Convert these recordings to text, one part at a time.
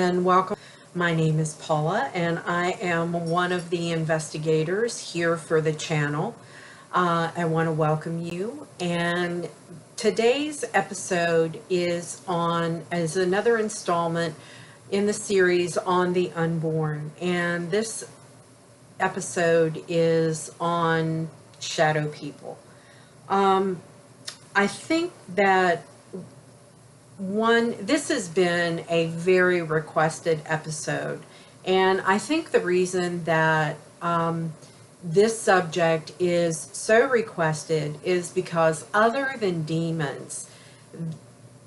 and welcome. My name is Paula, and I am one of the investigators here for the channel. I want to welcome you, and today's episode is another installment in the series on the Unborn, and this episode is on shadow people. I think that this has been a very requested episode, and I think the reason that this subject is so requested is because, other than demons,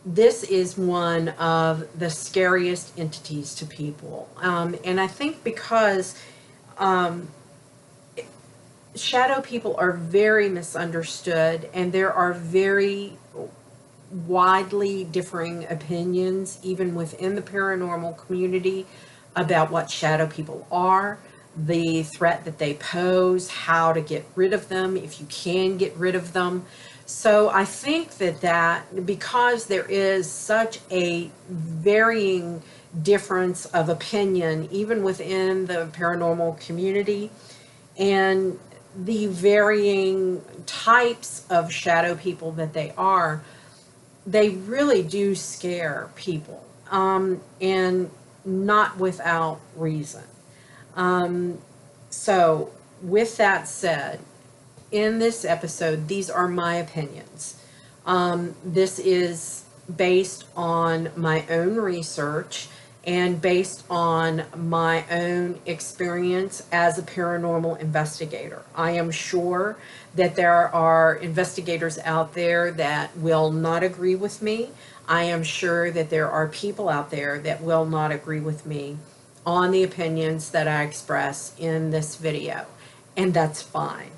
this is one of the scariest entities to people. And I think because shadow people are very misunderstood, and there are very widely differing opinions, even within the paranormal community, about what shadow people are, the threat that they pose, how to get rid of them, if you can get rid of them. So I think that because there is such a varying difference of opinion, even within the paranormal community, and the varying types of shadow people that they really do scare people, and not without reason. So with that said, in this episode, these are my opinions. This is based on my own research and based on my own experience as a paranormal investigator. I am sure that there are investigators out there that will not agree with me. I am sure that there are people out there that will not agree with me on the opinions that I express in this video, and that's fine.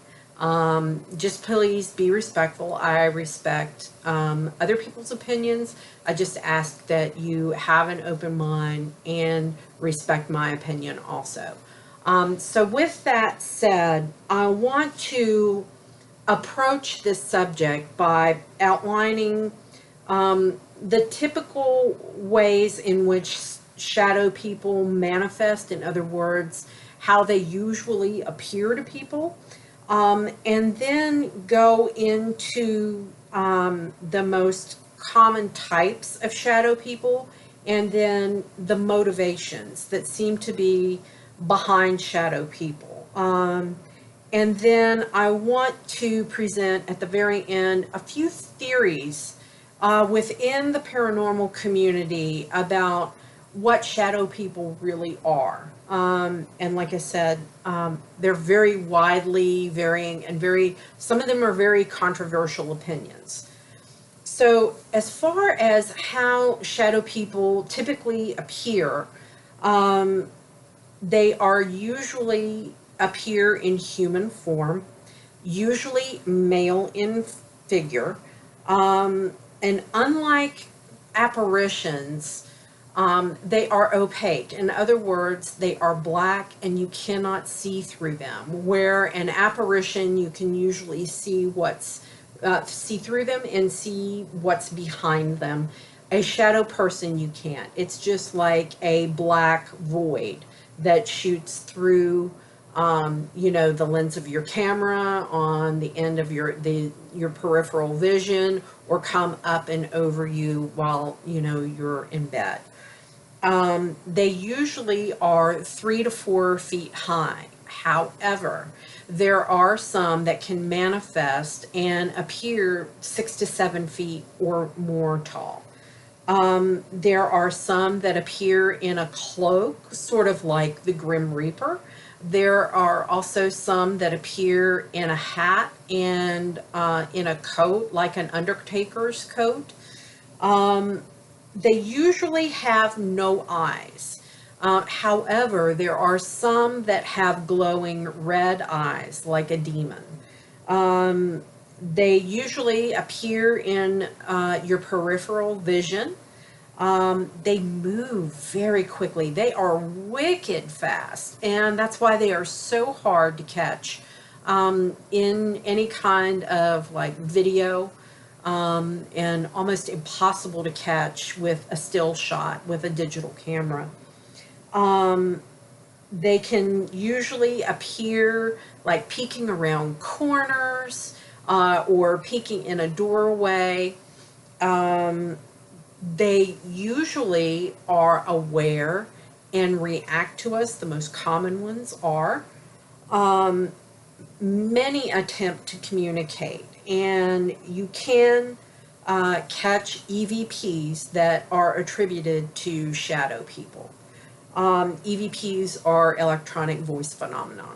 Just please be respectful. I respect other people's opinions. I just ask that you have an open mind and respect my opinion also. So with that said, I want to approach this subject by outlining the typical ways in which shadow people manifest. In other words, how they usually appear to people. And then go into the most common types of shadow people, and then the motivations that seem to be behind shadow people. And then I want to present at the very end a few theories within the paranormal community about what shadow people really are. And like I said, they're very widely varying, and some of them are very controversial opinions. So as far as how shadow people typically appear, they are usually appear in human form, usually male in figure, and unlike apparitions, they are opaque. In other words, they are black and you cannot see through them. Where an apparition, you can usually see see through them and see what's behind them. A shadow person, you can't. It's just like a black void that shoots through, the lens of your camera, on the end of your peripheral vision, or come up and over you while, you're in bed. They usually are 3 to 4 feet high. However, there are some that can manifest and appear 6 to 7 feet or more tall. There are some that appear in a cloak, sort of like the Grim Reaper. There are also some that appear in a hat and in a coat, like an undertaker's coat. They usually have no eyes. However, there are some that have glowing red eyes, like a demon. They usually appear in your peripheral vision. They move very quickly. They are wicked fast, and that's why they are so hard to catch in any kind of like video, and almost impossible to catch with a still shot with a digital camera. They can usually appear like peeking around corners or peeking in a doorway. They usually are aware and react to us. The most common ones are. Many attempt to communicate, and you can catch EVPs that are attributed to shadow people. EVPs are electronic voice phenomena.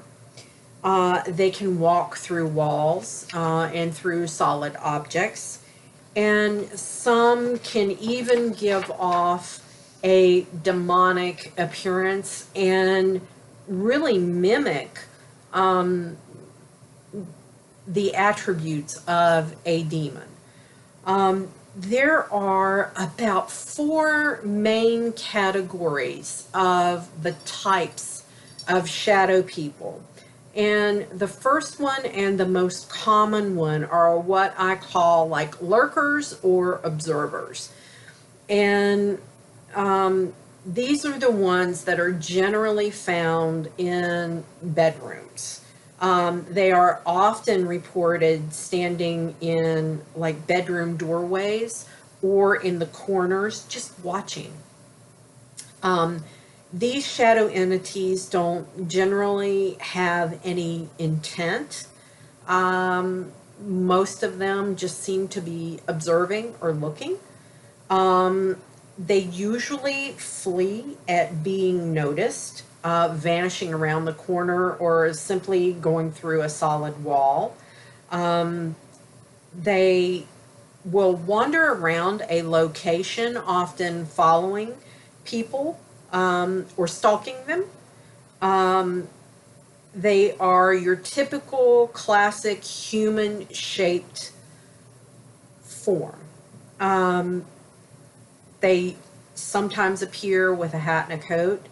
They can walk through walls and through solid objects, and some can even give off a demonic appearance and really mimic the attributes of a demon. There are about 4 main categories of the types of shadow people. And the first one and the most common one are what I call like lurkers or observers. And these are the ones that are generally found in bedrooms. They are often reported standing in like bedroom doorways or in the corners just watching. These shadow entities don't generally have any intent. Most of them just seem to be observing or looking. They usually flee at being noticed, vanishing around the corner, or simply going through a solid wall. They will wander around a location, often following people or stalking them. They are your typical classic human-shaped form. They sometimes appear with a hat and a coat.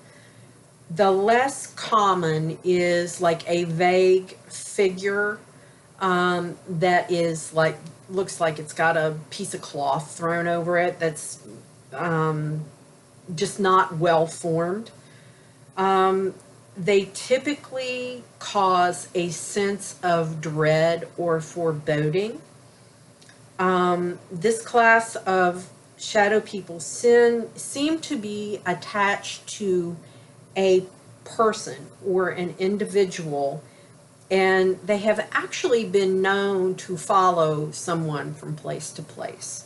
The less common is like a vague figure that is like, looks like it's got a piece of cloth thrown over it that's just not well formed. They typically cause a sense of dread or foreboding. This class of shadow people seem to be attached to a person or an individual, and they have actually been known to follow someone from place to place.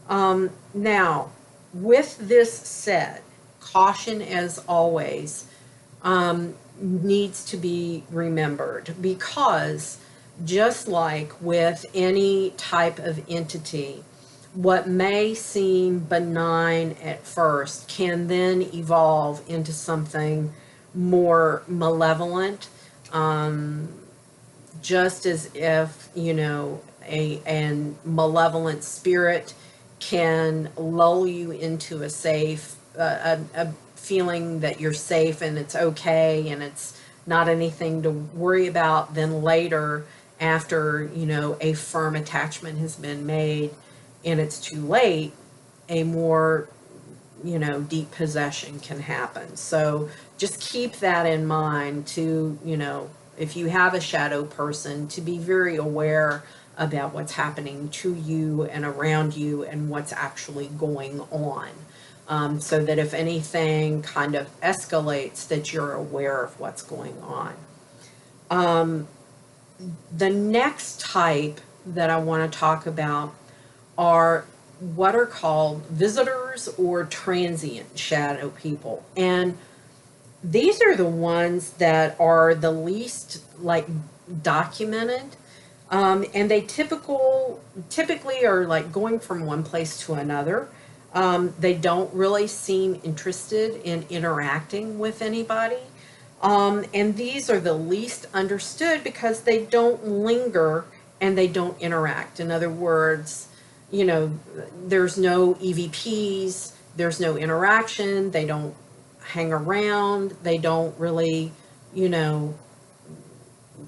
Now, with this said, caution as always needs to be remembered, because just like with any type of entity, what may seem benign at first can then evolve into something more malevolent, just as if, you know, a malevolent spirit can lull you into a safe, a feeling that you're safe and it's okay and it's not anything to worry about. Then later, after, you know, a firm attachment has been made and it's too late, a more, you know, deep possession can happen. So just keep that in mind to, you know, if you have a shadow person, to be very aware about what's happening to you and around you and what's actually going on, so that if anything kind of escalates, that you're aware of what's going on. The next type that I want to talk about are what are called visitors or transient shadow people. And these are the ones that are the least like documented. And they typically are like going from one place to another. They don't really seem interested in interacting with anybody. And these are the least understood because they don't linger and they don't interact. In other words, you know, there's no EVPs, there's no interaction, they don't hang around, they don't really, you know,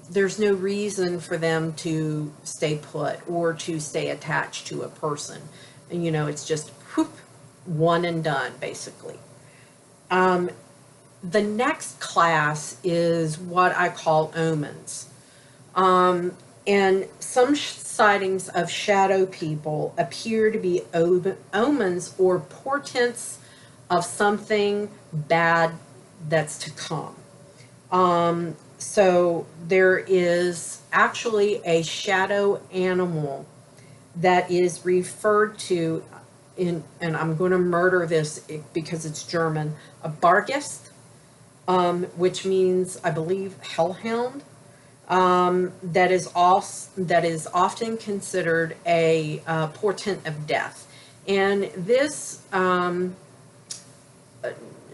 there's no reason for them to stay put or to stay attached to a person. And, you know, it's just whoop, one and done, basically. The next class is what I call omens. And some sightings of shadow people appear to be omens or portents of something bad that's to come. So there is actually a shadow animal that is referred to in, and I'm going to murder this because it's German, a Bargist, which means, I believe, hellhound. That is often considered a portent of death. And this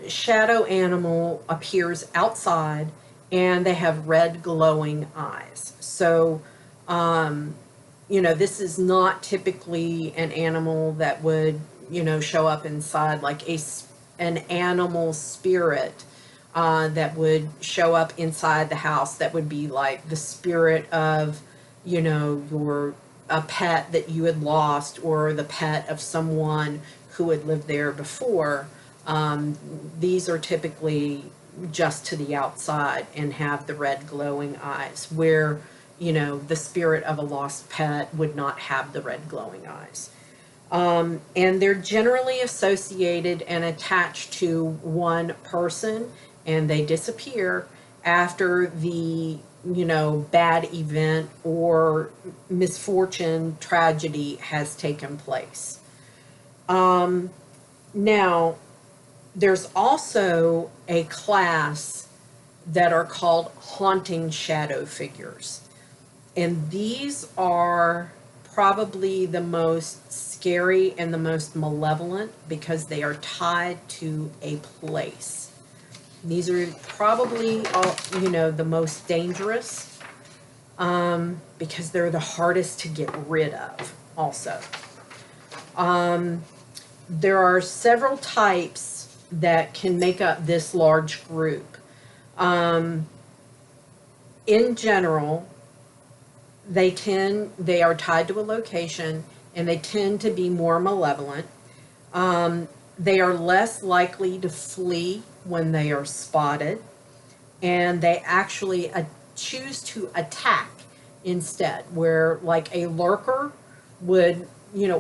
shadow animal appears outside, and they have red glowing eyes. So, this is not typically an animal that would, show up inside like an animal spirit that would show up inside the house. That would be like the spirit of, your a pet that you had lost, or the pet of someone who had lived there before. These are typically just to the outside and have the red glowing eyes, where, the spirit of a lost pet would not have the red glowing eyes. And they're generally associated and attached to one person, and they disappear after the, bad event or misfortune, tragedy has taken place. Now, there's also a class that are called haunting shadow figures. And these are probably the most scary and the most malevolent because they are tied to a place. These are probably all, the most dangerous because they're the hardest to get rid of also. There are several types that can make up this large group. In general, they are tied to a location, and they tend to be more malevolent. They are less likely to flee when they are spotted, and they actually choose to attack instead, where like a lurker would,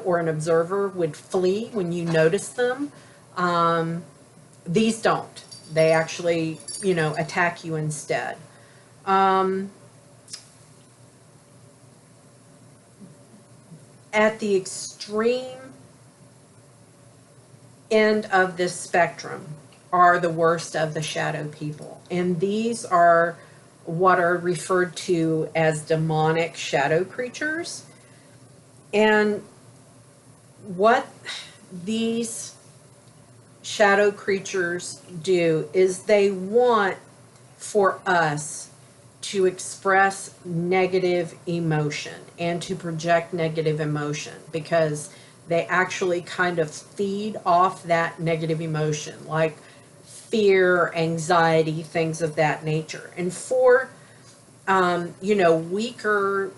or an observer would flee when you notice them. These don't. They actually, attack you instead. At the extreme end of this spectrum are the worst of the shadow people. And these are what are referred to as demonic shadow creatures. And what these shadow creatures do is they want for us to express negative emotion and to project negative emotion, because they actually kind of feed off that negative emotion, like fear, anxiety, things of that nature. And for, weaker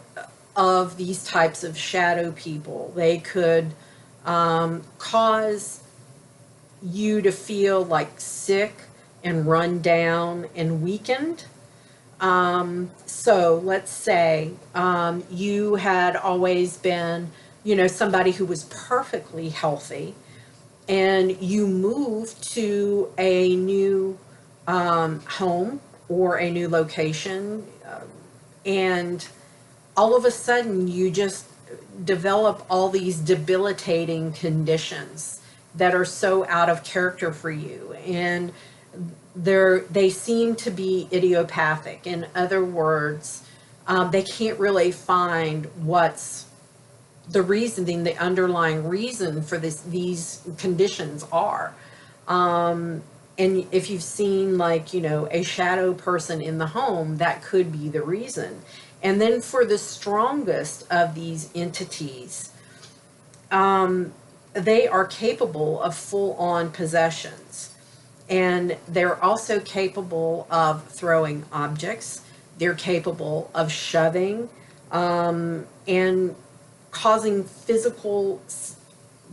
of these types of shadow people, they could cause you to feel like sick and run down and weakened. So let's say you had always been, somebody who was perfectly healthy, and you moved to a new home or a new location, and all of a sudden you just develop all these debilitating conditions that are so out of character for you, and they seem to be idiopathic. In other words, they can't really find what's the reasoning, the underlying reason for these conditions are. And if you've seen, like, a shadow person in the home, that could be the reason. And then for the strongest of these entities, they are capable of full-on possessions. And they're also capable of throwing objects. They're capable of shoving and causing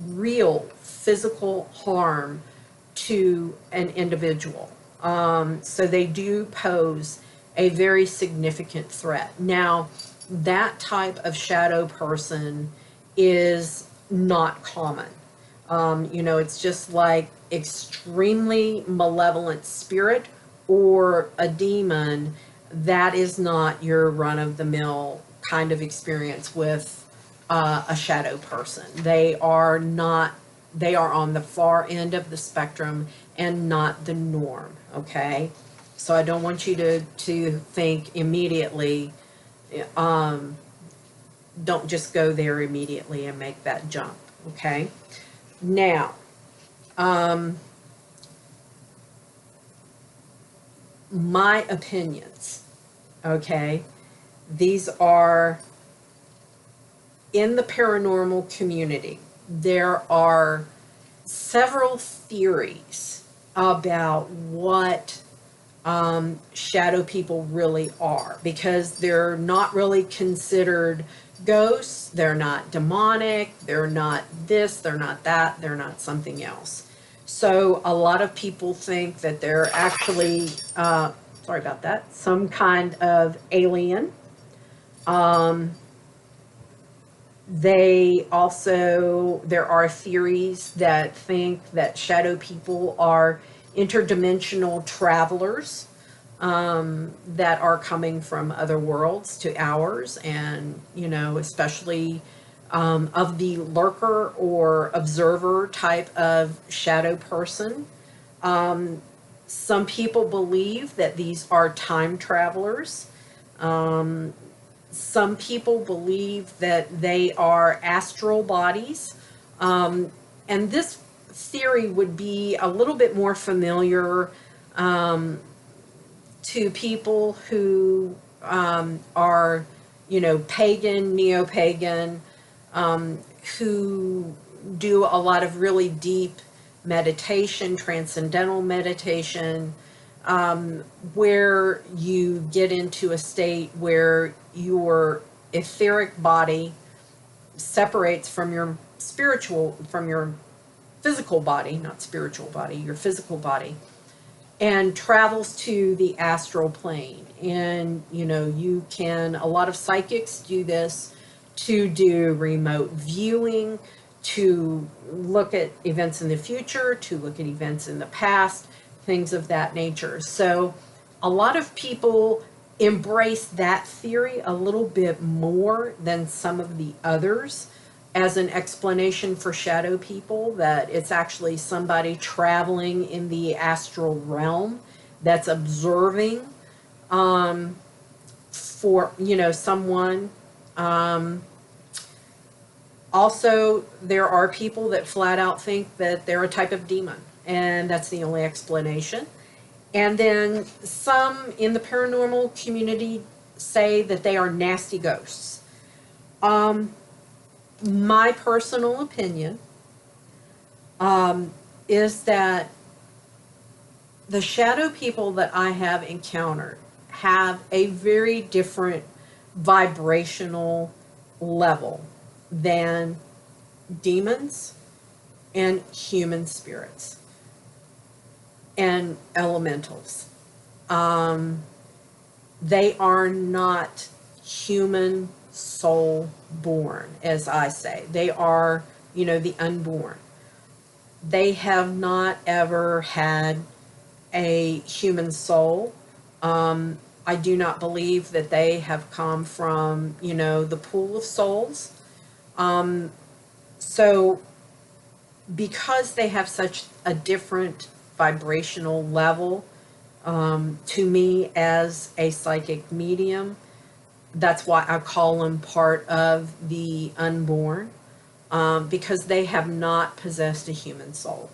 real physical harm to an individual. So they do pose a very significant threat. Now, that type of shadow person is not common. It's just like extremely malevolent spirit or a demon. That is not your run-of-the-mill kind of experience with a shadow person. They are not, they are on the far end of the spectrum and not the norm, okay? So I don't want you to think immediately, don't just go there immediately and make that jump, okay? Now, my opinions, okay? These are in the paranormal community. There are several theories about what shadow people really are, because they're not really considered ghosts, they're not demonic, they're not this, they're not that, they're not something else. So a lot of people think that they're actually, sorry about that, some kind of alien. They also, there are theories that think that shadow people are interdimensional travelers that are coming from other worlds to ours, and, especially of the lurker or observer type of shadow person. Some people believe that these are time travelers. Some people believe that they are astral bodies. And this theory would be a little bit more familiar to people who are, pagan, neo-pagan, who do a lot of really deep meditation, transcendental meditation, where you get into a state where your etheric body separates from your physical body, not spiritual body, your physical body, and travels to the astral plane. And, a lot of psychics do this to do remote viewing, to look at events in the future, to look at events in the past, things of that nature. So a lot of people embrace that theory a little bit more than some of the others as an explanation for shadow people, that it's actually somebody traveling in the astral realm that's observing for, someone. Also, there are people that flat out think that they're a type of demon, and that's the only explanation. And then some in the paranormal community say that they are nasty ghosts. My personal opinion is that the shadow people that I have encountered have a very different vibrational level than demons and human spirits and elementals. They are not human soul born, as I say. They are, the unborn. They have not ever had a human soul. I do not believe that they have come from, the pool of souls. So because they have such a different vibrational level, to me as a psychic medium, that's why I call them part of the unborn, because they have not possessed a human soul,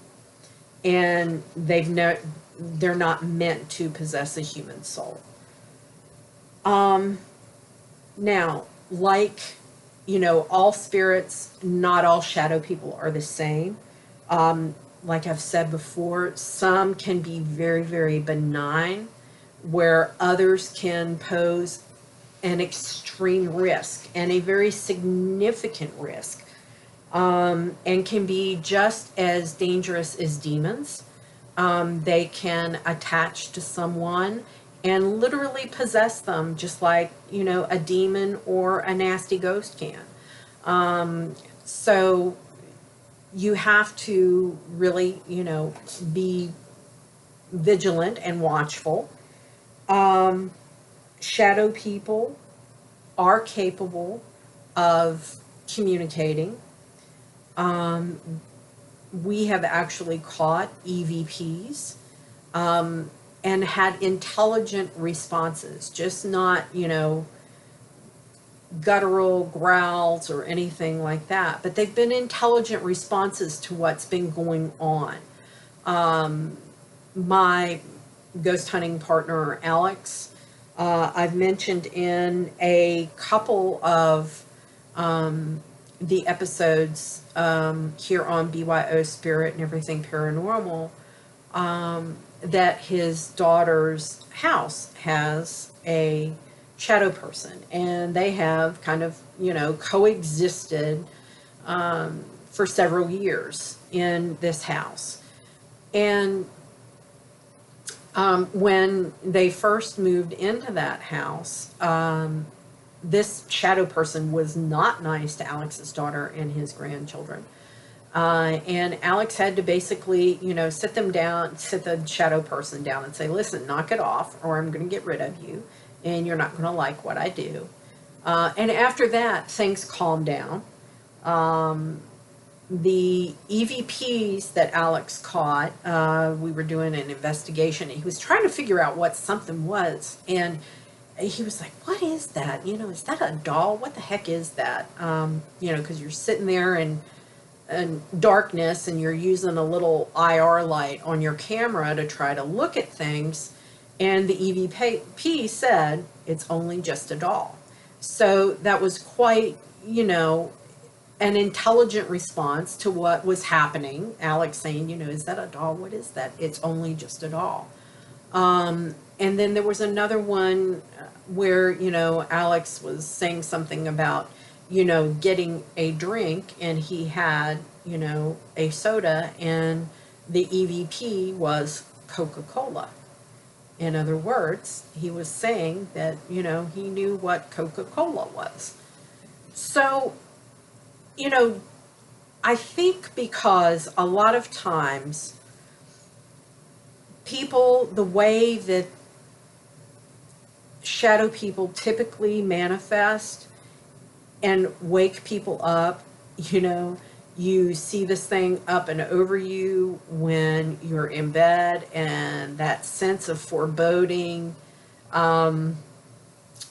and they're not meant to possess a human soul. Now, like, all spirits, not all shadow people are the same. Like I've said before, some can be very, very benign, where others can pose an extreme risk and a very significant risk, and can be just as dangerous as demons. They can attach to someone and literally possess them, just like, you know, a demon or a nasty ghost can. So you have to really, you know, be vigilant and watchful. Shadow people are capable of communicating. We have actually caught EVPs and had intelligent responses, just not, you know, guttural growls or anything like that, but they've been intelligent responses to what's been going on. My ghost hunting partner, Alex, I've mentioned in a couple of the episodes here on BYO Spirit and Everything Paranormal, that his daughter's house has a shadow person, and they have kind of, you know, coexisted for several years in this house. And when they first moved into that house, this shadow person was not nice to Alex's daughter and his grandchildren. And Alex had to basically, you know, sit the shadow person down and say, listen, knock it off, or I'm going to get rid of you, and you're not going to like what I do. And after that, things calmed down. The EVPs that Alex caught, we were doing an investigation. He was trying to figure out what something was, and he was like, what is that? You know, is that a doll? What the heck is that? You know, because you're sitting there in darkness and you're using a little IR light on your camera to try to look at things, and the EVP said, it's only just a doll. So that was quite, you know, an intelligent response to what was happening. Alex saying, you know, is that a doll? What is that? It's only just a doll. And then there was another one where, you know, Alex was saying something about, you know, getting a drink, and he had, you know, a soda, and the EVP was Coca-Cola. In other words, he was saying that, you know, he knew what Coca-Cola was. So, you know, I think because a lot of times people, the way that shadow people typically manifest and wake people up, you know, you see this thing up and over you when you're in bed, and that sense of foreboding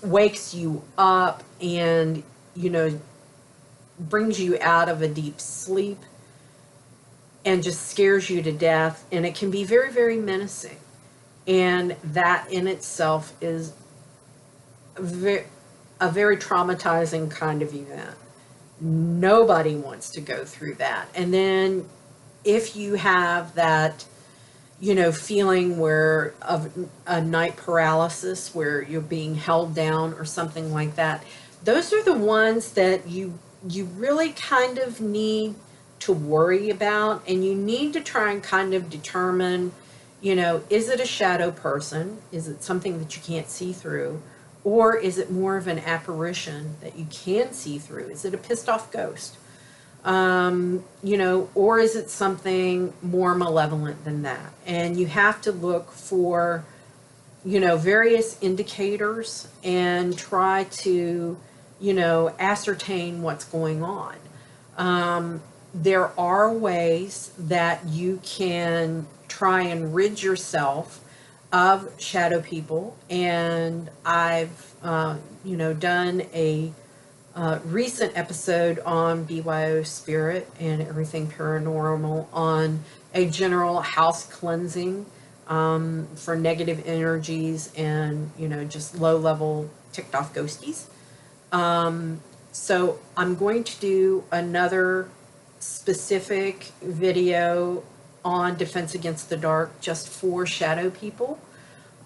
wakes you up and, you know, brings you out of a deep sleep and just scares you to death. And it can be very, very menacing. And that in itself is a very traumatizing kind of event. Nobody wants to go through that. And then if you have that, you know, feeling where of a night paralysis where you're being held down or something like that, those are the ones that you really kind of need to worry about, and you need to try and kind of determine, you know, is it a shadow person? Is it something that you can't see through? Or is it more of an apparition that you can see through? Is it a pissed off ghost? You know, or is it something more malevolent than that? And you have to look for, you know, various indicators and try to, you know, ascertain what's going on. There are ways that you can try and rid yourself of shadow people, and I've, you know, done a recent episode on BYO Spirit and Everything Paranormal on a general house cleansing for negative energies and, you know, just low-level ticked off ghosties. So I'm going to do another specific video on Defense Against the Dark just for shadow people.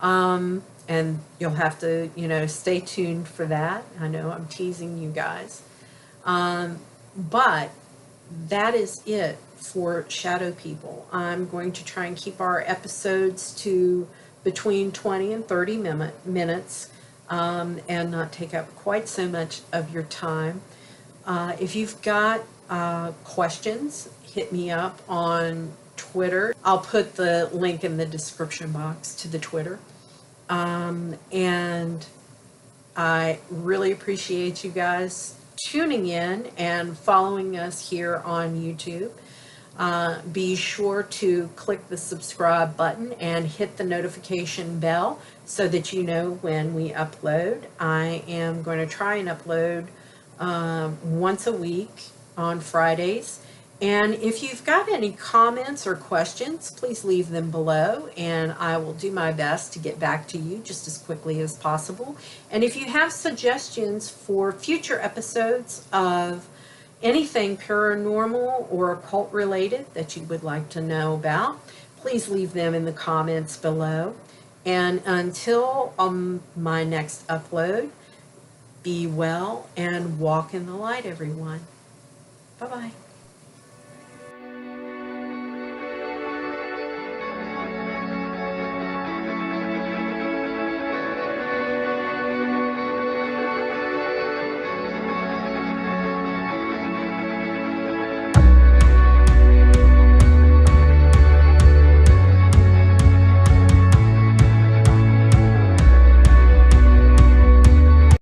And you'll have to, you know, stay tuned for that. I know I'm teasing you guys. But that is it for Shadow People. I'm going to try and keep our episodes to between 20 and 30 minutes, and not take up quite so much of your time. If you've got questions, hit me up on Twitter. I'll put the link in the description box to the Twitter. And I really appreciate you guys tuning in and following us here on YouTube. Be sure to click the subscribe button and hit the notification bell so that you know when we upload. I am going to try and upload once a week on Fridays. And if you've got any comments or questions, please leave them below, and I will do my best to get back to you just as quickly as possible. And if you have suggestions for future episodes of anything paranormal or occult related that you would like to know about, please leave them in the comments below. And until my next upload, be well and walk in the light, everyone. Bye-bye.